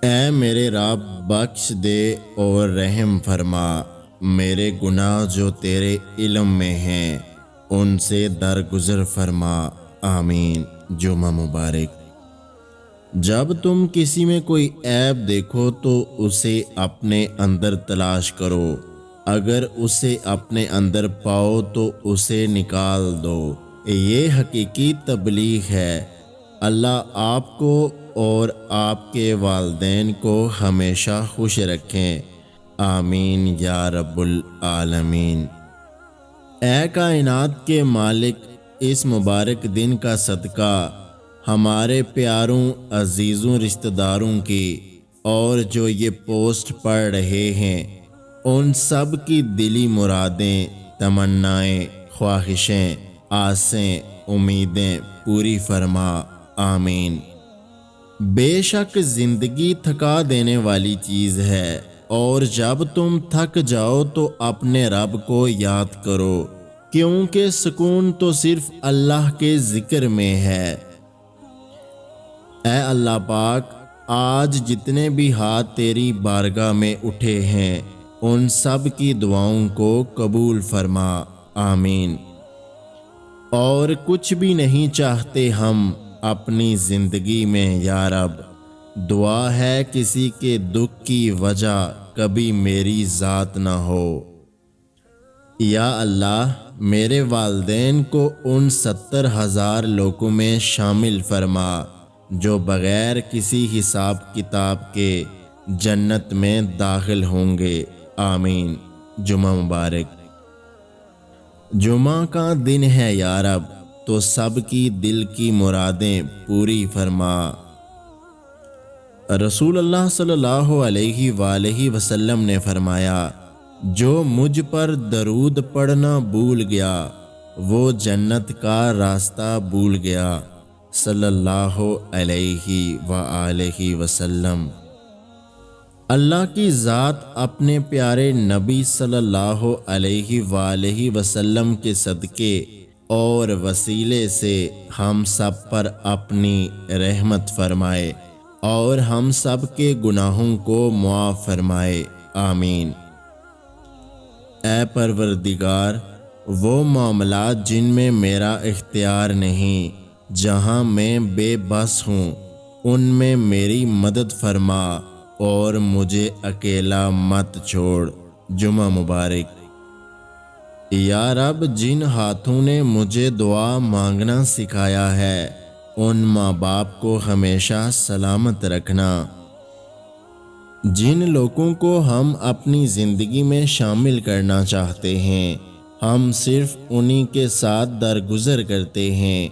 اے میرے رب بخش دے اور رحم فرما، میرے گناہ جو تیرے علم میں ہیں ان سے درگزر فرما، آمین۔ جمعہ مبارک۔ جب تم کسی میں کوئی عیب دیکھو تو اسے اپنے اندر تلاش کرو، اگر اسے اپنے اندر پاؤ تو اسے نکال دو، یہ حقیقی تبلیغ ہے۔ اللہ آپ کو اور آپ کے والدین کو ہمیشہ خوش رکھیں، آمین یا رب العالمین۔ اے کائنات کے مالک، اس مبارک دن کا صدقہ ہمارے پیاروں عزیزوں رشتہ داروں کی اور جو یہ پوسٹ پڑھ رہے ہیں ان سب کی دلی مرادیں، تمنائیں، خواہشیں، آسیں، امیدیں پوری فرما، آمین۔ بے شک زندگی تھکا دینے والی چیز ہے، اور جب تم تھک جاؤ تو اپنے رب کو یاد کرو، کیونکہ سکون تو صرف اللہ کے ذکر میں ہے۔ اے اللہ پاک، آج جتنے بھی ہاتھ تیری بارگاہ میں اٹھے ہیں ان سب کی دعاؤں کو قبول فرما، آمین۔ اور کچھ بھی نہیں چاہتے ہم اپنی زندگی میں یا رب، دعا ہے کسی کے دکھ کی وجہ کبھی میری ذات نہ ہو۔ یا اللہ، میرے والدین کو ان 70,000 لوگوں میں شامل فرما جو بغیر کسی حساب کتاب کے جنت میں داخل ہوں گے، آمین۔ جمعہ مبارک۔ جمعہ کا دن ہے یا رب، تو سب کی دل کی مرادیں پوری فرما۔ رسول اللہ صلی اللہ علیہ وآلہ وسلم نے فرمایا، جو مجھ پر درود پڑھنا بھول گیا وہ جنت کا راستہ بھول گیا، صلی اللہ علیہ وآلہ وسلم۔ اللہ کی ذات اپنے پیارے نبی صلی اللہ علیہ وآلہ وسلم کے صدقے اور وسیلے سے ہم سب پر اپنی رحمت فرمائے اور ہم سب کے گناہوں کو معاف فرمائے، آمین۔ اے پروردگار، وہ معاملات جن میں میرا اختیار نہیں، جہاں میں بے بس ہوں، ان میں میری مدد فرما اور مجھے اکیلا مت چھوڑ، جمعہ مبارک۔ یا رب، جن ہاتھوں نے مجھے دعا مانگنا سکھایا ہے ان ماں باپ کو ہمیشہ سلامت رکھنا۔ جن لوگوں کو ہم اپنی زندگی میں شامل کرنا چاہتے ہیں ہم صرف انہی کے ساتھ درگزر کرتے ہیں۔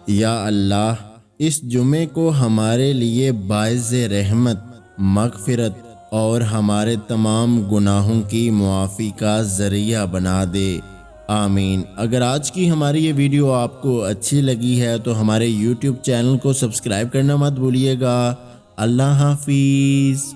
یا اللہ، اس جمعے کو ہمارے لیے باعث رحمت، مغفرت اور ہمارے تمام گناہوں کی معافی کا ذریعہ بنا دے، آمین۔ اگر آج کی ہماری یہ ویڈیو آپ کو اچھی لگی ہے تو ہمارے یوٹیوب چینل کو سبسکرائب کرنا مت بھولیے گا۔ اللہ حافظ۔